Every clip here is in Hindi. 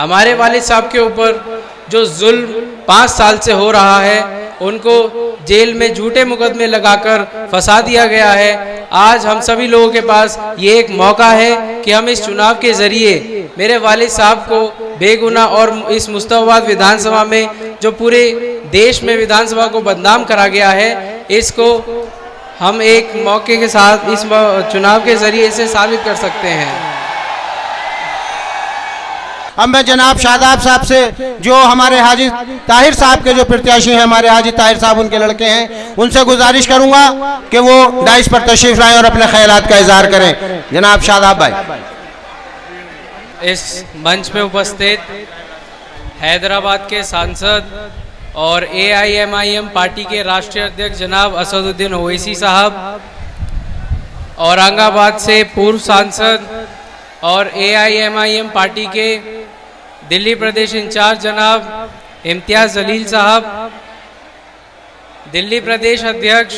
हमारे वालिद साहब के ऊपर जो जुल्म 5 साल से हो रहा है, उनको जेल में झूठे मुकदमे लगाकर फंसा दिया गया है। आज हम सभी लोगों के पास ये एक मौका है कि हम इस चुनाव के जरिए मेरे वालिद साहब को बेगुनाह और इस मुस्तफाबाद विधानसभा में जो पूरे देश में विधानसभा को बदनाम करा गया है, इसको हम एक मौके के साथ इस चुनाव के जरिए इसे साबित कर सकते हैं। अब मैं जनाब शादाब साहब से, जो हमारे हाजी ताहिर साहब के जो प्रत्याशी हैं, हमारे हाजी ताहिर साहब उनके लड़के हैं, उनसे गुजारिश करूंगा कि वो डाइस पर तशरीफ लाएं और अपने ख्यालात का इजहार करें। जनाब शादाब भाई। इस मंच पे उपस्थित हैदराबाद के सांसद और AIMIM पार्टी के राष्ट्रीय अध्यक्ष जनाब असदुद्दीन ओवैसी साहब, औरंगाबाद से पूर्व सांसद और AIMIM पार्टी के दिल्ली प्रदेश इंचार्ज जनाब इम्तियाज़ जलील साहब, दिल्ली प्रदेश अध्यक्ष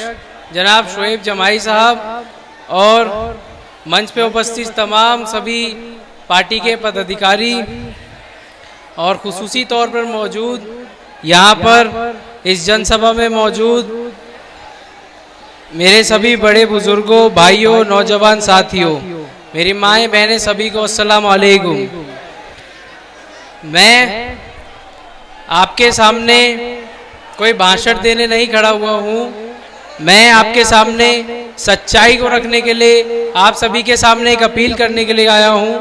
जनाब शोएब जमाई साहब और मंच पे उपस्थित तमाम सभी पार्टी के पदाधिकारी और खुसूसी तौर पर मौजूद यहाँ पर इस जनसभा में मौजूद मेरे सभी बड़े बुजुर्गों, भाइयों, नौजवान साथियों, मेरी माएँ बहनें, सभी को अस्सलाम वालेकुम। मैं आपके सामने कोई भाषण देने नहीं खड़ा हुआ हूँ। मैं आपके सामने सच्चाई को रखने के लिए, आप सभी के सामने एक अपील करने के लिए आया हूँ।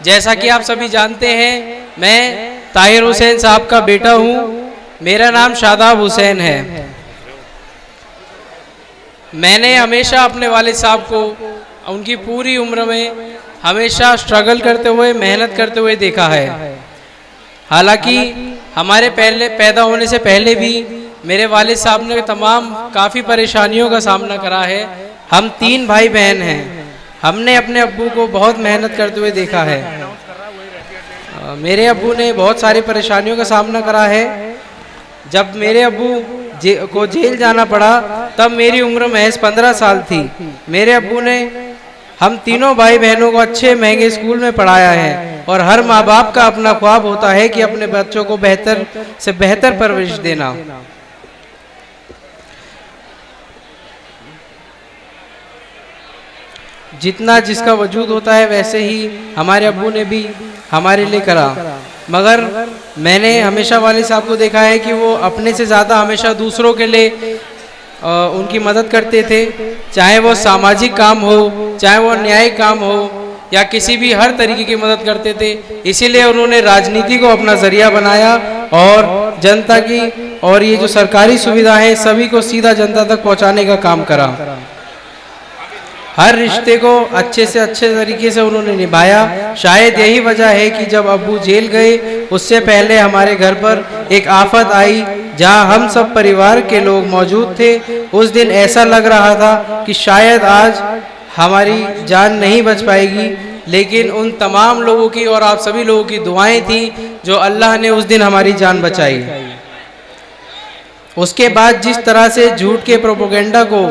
जैसा कि आप सभी जानते हैं, मैं ताहिर हुसैन साहब का बेटा हूँ। मेरा नाम शादाब हुसैन है। मैंने हमेशा अपने वालिद साहब को उनकी पूरी उम्र में हमेशा स्ट्रगल करते हुए, मेहनत करते हुए देखा है। हालांकि हमारे पहले पैदा होने से पहले भी मेरे वालिद साहब ने तमाम काफ़ी परेशानियों का सामना करा है। हम 3 भाई बहन हैं। हमने अपने अब्बू को बहुत मेहनत करते हुए देखा है। मेरे अब्बू ने बहुत सारी परेशानियों का सामना करा है। जब मेरे अब्बू को जेल जाना पड़ा, तब मेरी उम्र महज 15 साल थी। मेरे अब्बू ने हम तीनों भाई बहनों को अच्छे महंगे स्कूल में पढ़ाया है और हर माँ बाप का अपना ख्वाब होता है कि अपने बच्चों को बेहतर से बेहतर परवरिश देना। जितना जिसका वजूद होता है, वैसे ही हमारे अब्बू ने भी हमारे लिए करा। मगर मैंने हमेशा वालिद साहब को देखा है कि वो अपने से ज़्यादा हमेशा दूसरों के लिए उनकी मदद करते थे, चाहे वो सामाजिक काम हो, चाहे वो न्यायिक काम हो, या किसी भी हर तरीके की मदद करते थे। इसीलिए उन्होंने राजनीति को अपना जरिया बनाया और जनता की और ये जो सरकारी सुविधा है सभी को सीधा जनता तक पहुंचाने का काम करा। हर रिश्ते को अच्छे से अच्छे तरीके से उन्होंने निभाया। शायद यही वजह है कि जब अब्बू जेल गए, उससे पहले हमारे घर पर एक आफत आई जहां हम सब परिवार के लोग मौजूद थे। उस दिन ऐसा लग रहा था कि शायद आज हमारी जान नहीं बच पाएगी, लेकिन उन तमाम लोगों की और आप सभी लोगों की दुआएं थी जो अल्लाह ने उस दिन हमारी जान बचाई। उसके बाद जिस तरह से झूठ के प्रोपेगेंडा को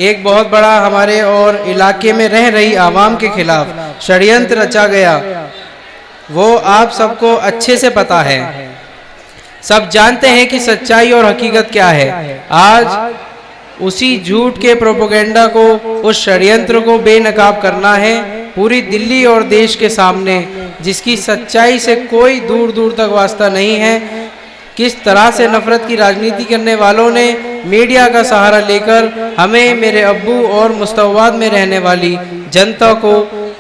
एक बहुत बड़ा हमारे और इलाके में रह रही आवाम के खिलाफ षड्यंत्र रचा गया, वो आप सबको अच्छे से पता है। सब जानते हैं कि सच्चाई और हकीकत क्या है। आज उसी झूठ के प्रोपेगेंडा को, उस षड्यंत्र को बेनकाब करना है पूरी दिल्ली और देश के सामने, जिसकी सच्चाई से कोई दूर दूर तक वास्ता नहीं है। किस तरह से नफरत की राजनीति करने वालों ने मीडिया का सहारा लेकर हमें, मेरे अब्बू और मुस्तफाबाद में रहने वाली जनता को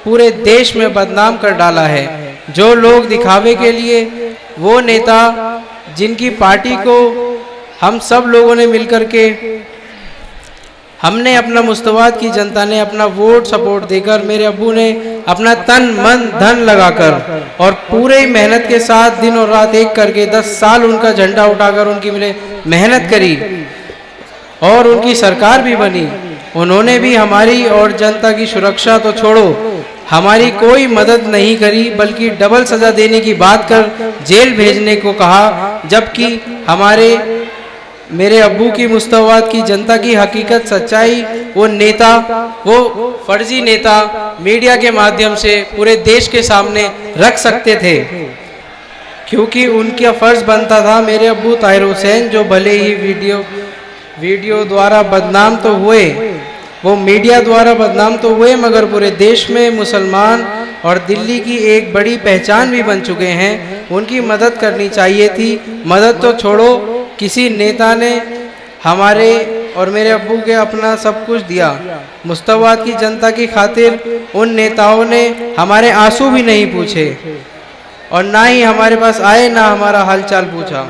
पूरे देश में बदनाम कर डाला है। जो लोग दिखावे के लिए, वो नेता जिनकी पार्टी को हम सब लोगों ने मिलकर के, हमने अपना मुस्तफाबाद की जनता ने अपना वोट सपोर्ट देकर, मेरे अब्बू ने अपना तन मन धन लगाकर और पूरे मेहनत के साथ दिन और रात एक करके 10 साल उनका झंडा उठाकर उनकी मेहनत करी और उनकी सरकार भी बनी। उन्होंने भी हमारी और जनता की सुरक्षा तो छोड़ो, हमारी कोई मदद नहीं करी, बल्कि डबल सजा देने की बात कर जेल भेजने को कहा। जबकि हमारे मेरे अब्बू की, मुस्तफाबाद की जनता की हकीकत, सच्चाई वो नेता, वो फर्जी नेता मीडिया के माध्यम से पूरे देश के सामने रख सकते थे। क्योंकि उनका फ़र्ज़ बनता था। मेरे अब्बू ताहिर हुसैन जो भले ही वीडियो द्वारा बदनाम तो हुए, वो मीडिया द्वारा बदनाम तो हुए, मगर पूरे देश में मुसलमान और दिल्ली की एक बड़ी पहचान भी बन चुके हैं। उनकी मदद करनी चाहिए थी। मदद तो छोड़ो, किसी नेता ने हमारे और मेरे अब्बू के अपना सब कुछ दिया। मुस्तवाद की जनता की खातिर उन नेताओं ने हमारे आंसू भी नहीं पूछे और ना ही हमारे पास आए, ना हमारा हालचाल पूछा।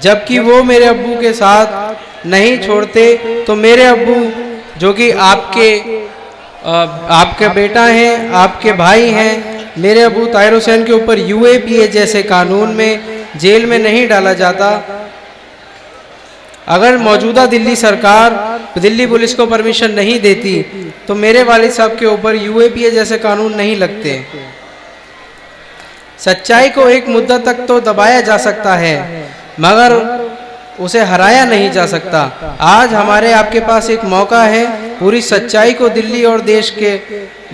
जबकि वो मेरे अब्बू के साथ नहीं छोड़ते तो मेरे अब्बू जो कि आपके बेटा हैं, आपके भाई हैं, मेरे अब्बू ताहिर हुसैन के ऊपर UAPA जैसे कानून में जेल में नहीं डाला जाता। अगर मौजूदा दिल्ली सरकार दिल्ली पुलिस को परमिशन नहीं देती तो मेरे वालिद साहब के ऊपर UAPA जैसे कानून नहीं लगते। सच्चाई को एक मुद्दत तक तो दबाया जा सकता है, मगर उसे हराया नहीं जा सकता। आज हमारे आपके पास एक मौका है पूरी सच्चाई को दिल्ली और देश के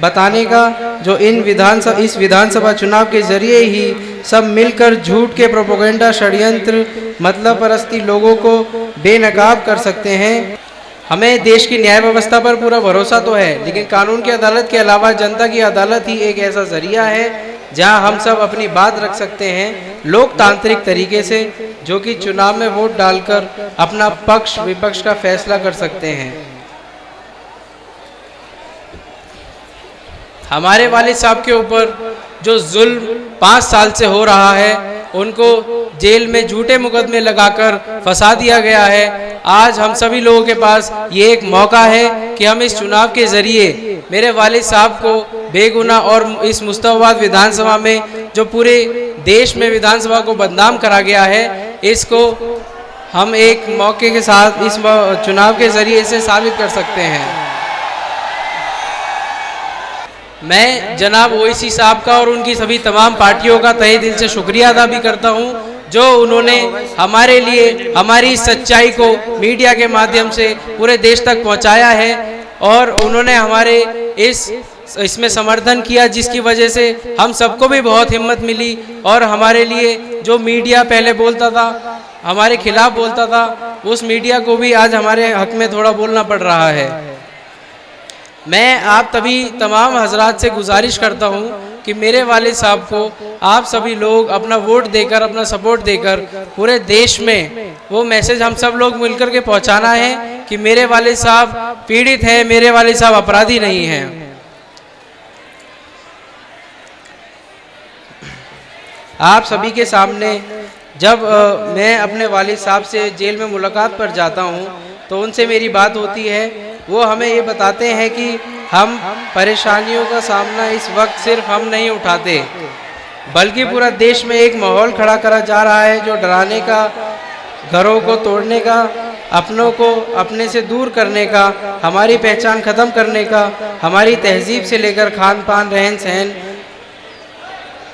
बताने का, जो इस विधानसभा चुनाव के जरिए ही सब मिलकर झूठ के प्रोपेगेंडा, षड्यंत्र, मतलब परस्ती लोगों को बेनकाब कर सकते हैं। हमें देश की न्याय व्यवस्था पर पूरा भरोसा तो है, लेकिन कानून की अदालत के अलावा जनता की अदालत ही एक ऐसा जरिया है जहां हम सब अपनी बात रख सकते हैं लोकतांत्रिक तरीके से, जो कि चुनाव में वोट डालकर अपना पक्ष विपक्ष का फैसला कर सकते हैं। हमारे वालिद साहब के ऊपर जो जुल्म 5 साल से हो रहा है, उनको जेल में झूठे मुकदमे लगाकर फंसा दिया गया है। आज हम सभी लोगों के पास ये एक मौका है कि हम इस चुनाव के जरिए मेरे वालिद साहब को बेगुनाह और इस मुस्तवाद विधानसभा में जो पूरे देश में विधानसभा को बदनाम करा गया है, इसको हम एक मौके के साथ इस चुनाव के जरिए इसे साबित कर सकते हैं। मैं जनाब ओवैसी साहब का और उनकी सभी तमाम पार्टियों का तहे दिल से शुक्रिया अदा भी करता हूं, जो उन्होंने हमारे लिए हमारी सच्चाई को मीडिया के माध्यम से पूरे देश तक पहुंचाया है और उन्होंने हमारे इसमें समर्थन किया, जिसकी वजह से हम सबको भी बहुत हिम्मत मिली और हमारे लिए जो मीडिया पहले बोलता था, हमारे खिलाफ बोलता था, उस मीडिया को भी आज हमारे हक में थोड़ा बोलना पड़ रहा है। मैं आप तमाम हजरात से गुजारिश करता हूं कि मेरे वालिद साहब को आप सभी लोग अपना वोट देकर, अपना सपोर्ट देकर पूरे देश में वो मैसेज हम सब लोग मिलकर के पहुंचाना है कि मेरे वालिद साहब पीड़ित हैं, मेरे वालिद साहब अपराधी नहीं हैं। आप सभी के सामने जब मैं अपने वालिद साहब से जेल में मुलाकात पर जाता हूं तो उनसे मेरी बात होती है। वो हमें ये बताते हैं कि हम परेशानियों का सामना इस वक्त सिर्फ हम नहीं उठाते, बल्कि पूरा देश में एक माहौल खड़ा करा जा रहा है जो डराने का, घरों को तोड़ने का, अपनों को अपने से दूर करने का, हमारी पहचान ख़त्म करने का, हमारी तहजीब से लेकर खान पान, रहन सहन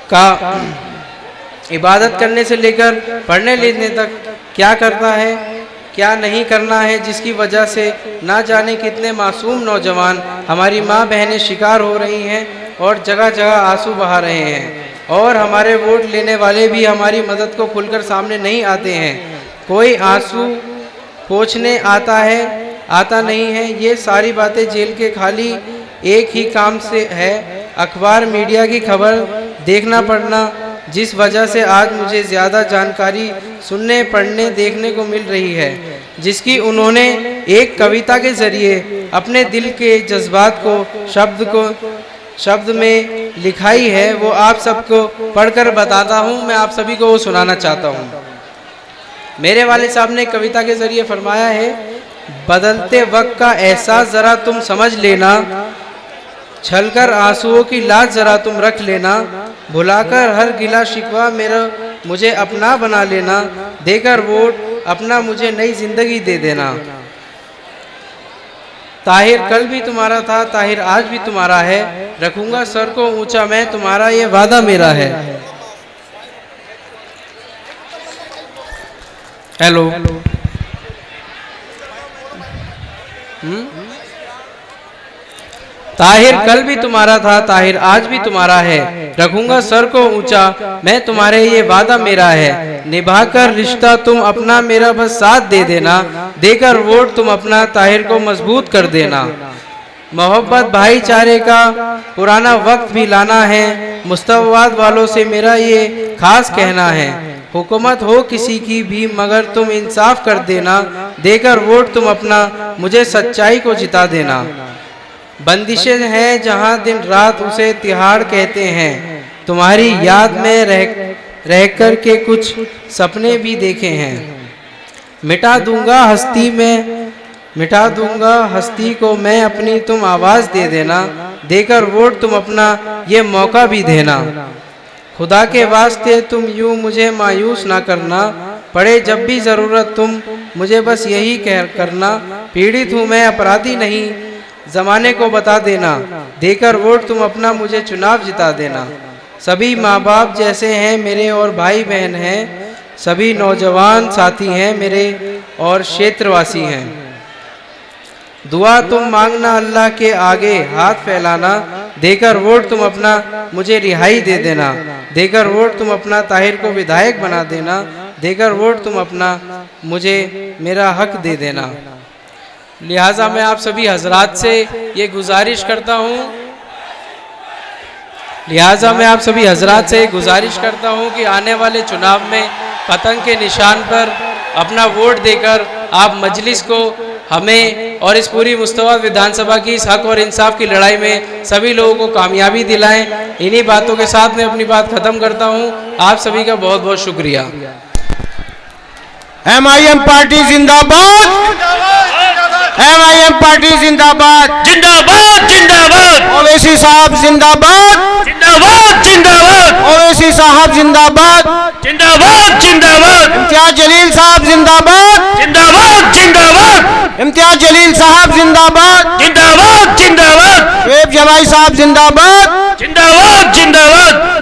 का, इबादत करने से लेकर पढ़ने लिखने तक क्या करता है, क्या नहीं करना है, जिसकी वजह से ना जाने कितने मासूम नौजवान, हमारी माँ बहनें शिकार हो रही हैं और जगह जगह आंसू बहा रहे हैं। और हमारे वोट लेने वाले भी हमारी मदद को खुलकर सामने नहीं आते हैं। कोई आंसू पोंछने आता नहीं है। ये सारी बातें जेल के खाली एक ही काम से है, अखबार मीडिया की खबर देखना पड़ना, जिस वजह से आज मुझे ज़्यादा जानकारी सुनने, पढ़ने, देखने को मिल रही है, जिसकी उन्होंने एक कविता के ज़रिए अपने दिल के जज्बात को शब्द में लिखाई है। वो आप सबको पढ़कर बताता हूँ, मैं आप सभी को वो सुनाना चाहता हूँ। मेरे वालिद साहब ने कविता के ज़रिए फरमाया है, बदलते वक्त का एहसास ज़रा तुम समझ लेना, छलकर आंसुओं की लाज जरा तुम रख लेना, भुलाकर हर गिला शिकवा मेरा मुझे अपना बना लेना, देकर वोट अपना मुझे नई जिंदगी दे देना। ताहिर कल भी तुम्हारा था, ताहिर आज भी तुम्हारा है, रखूंगा सर को ऊंचा मैं, तुम्हारा ये वादा मेरा है। हेलो, ताहिर कल भी तुम्हारा था, ताहिर आज भी तुम्हारा है। रखूंगा सर को ऊंचा, मैं तुम्हारे, ये वादा मेरा है। निभाकर रिश्ता तुम अपना, मेरा बस साथ दे देना। देकर वोट तुम अपना, ताहिर को मजबूत कर देना। मोहब्बत भाईचारे का पुराना वक्त भी लाना है। मुस्तवाद वालों से मेरा ये खास कहना है। हुकूमत हो किसी की भी, मगर तुम इंसाफ कर देना। देकर वोट तुम अपना, मुझे सच्चाई को जिता देना। बंदिशें हैं जहां दिन रात, उसे तिहाड़ कहते हैं। तुम्हारी याद में रह कर के कुछ सपने भी देखे हैं। मिटा दूंगा हस्ती को मैं अपनी, तुम आवाज दे देना। देकर वोट तुम अपना, ये मौका भी देना। खुदा के वास्ते तुम यूं मुझे मायूस ना करना। पड़े जब भी जरूरत तुम, मुझे बस यही करना। पीड़ित हूँ मैं, अपराधी नहीं, जमाने को बता देना। देकर वोट तुम अपना, मुझे चुनाव जिता देना। सभी माँ बाप जैसे हैं मेरे और भाई बहन हैं। सभी नौजवान साथी हैं मेरे और क्षेत्रवासी हैं। दुआ तुम मांगना अल्लाह के आगे, हाथ फैलाना। देकर वोट तुम अपना, मुझे रिहाई दे देना। देकर वोट तुम अपना, ताहिर को विधायक बना देना। देकर वोट तुम अपना, मुझे मेरा हक दे देना। लिहाजा मैं आप सभी हजरात से ये गुजारिश करता हूँ कि आने वाले चुनाव में पतंग के निशान पर अपना वोट देकर आप मजलिस को, हमें और इस पूरी मुस्तफा विधानसभा की इस हक और इंसाफ की लड़ाई में सभी लोगों को कामयाबी दिलाएं। इन्हीं बातों के साथ मैं अपनी बात खत्म करता हूं। आप सभी का बहुत बहुत शुक्रिया। MIM पार्टी जिंदाबाद, MIM पार्टी जिंदाबाद, जिंदाबाद जिंदाबाद, ओवैसी साहब जिंदाबाद, जिंदाबाद जिंदाबाद, ओवैसी साहब जिंदाबाद, जिंदाबाद जिंदाबाद, इम्तियाज जलील साहब जिंदाबाद, जिंदाबाद जिंदाबाद, इम्तियाज जलील साहब जिंदाबाद, जिंदाबाद जिंदाबाद, शुएब जमाई साहब जिंदाबाद, जिंदाबाद जिंदाबाद।